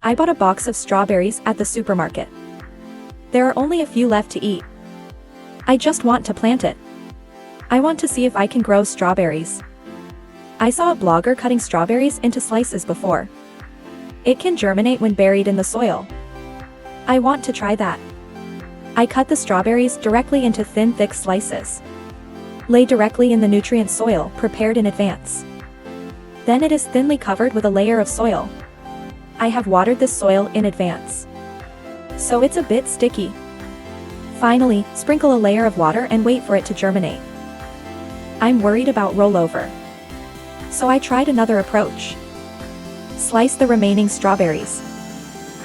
I bought a box of strawberries at the supermarket. There are only a few left to eat. I just want to plant it. I want to see if I can grow strawberries. I saw a blogger cutting strawberries into slices before. It can germinate when buried in the soil. I want to try that. I cut the strawberries directly into thin, thick slices. Lay directly in the nutrient soil prepared in advance. Then it is thinly covered with a layer of soil. I have watered this soil in advance, so it's a bit sticky. Finally, sprinkle a layer of water and wait for it to germinate. I'm worried about rollover, so I tried another approach. Slice the remaining strawberries.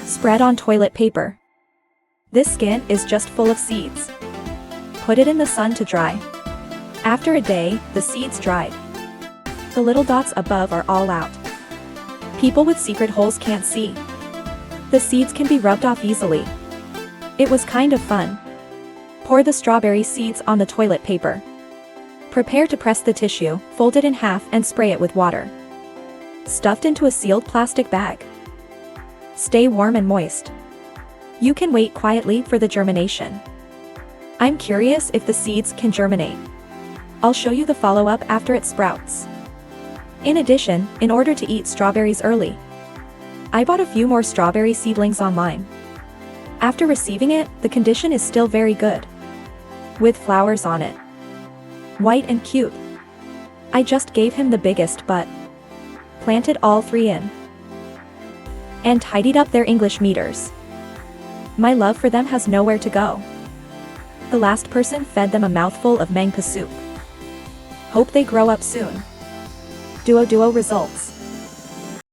Spread on toilet paper. This skin is just full of seeds. Put it in the sun to dry. After a day, the seeds dried. The little dots above are all out. People with secret holes can't see. The seeds can be rubbed off easily. It was kind of fun. Pour the strawberry seeds on the toilet paper. Prepare to press the tissue, fold it in half and spray it with water. Stuffed into a sealed plastic bag. Stay warm and moist. You can wait quietly for the germination. I'm curious if the seeds can germinate. I'll show you the follow-up after it sprouts. In addition, in order to eat strawberries early, I bought a few more strawberry seedlings online. After receiving it, the condition is still very good, with flowers on it. White and cute. I just gave him the biggest but planted all 3 in, and tidied up their English meters. My love for them has nowhere to go. The last person fed them a mouthful of mango soup. Hope they grow up soon. Duo results.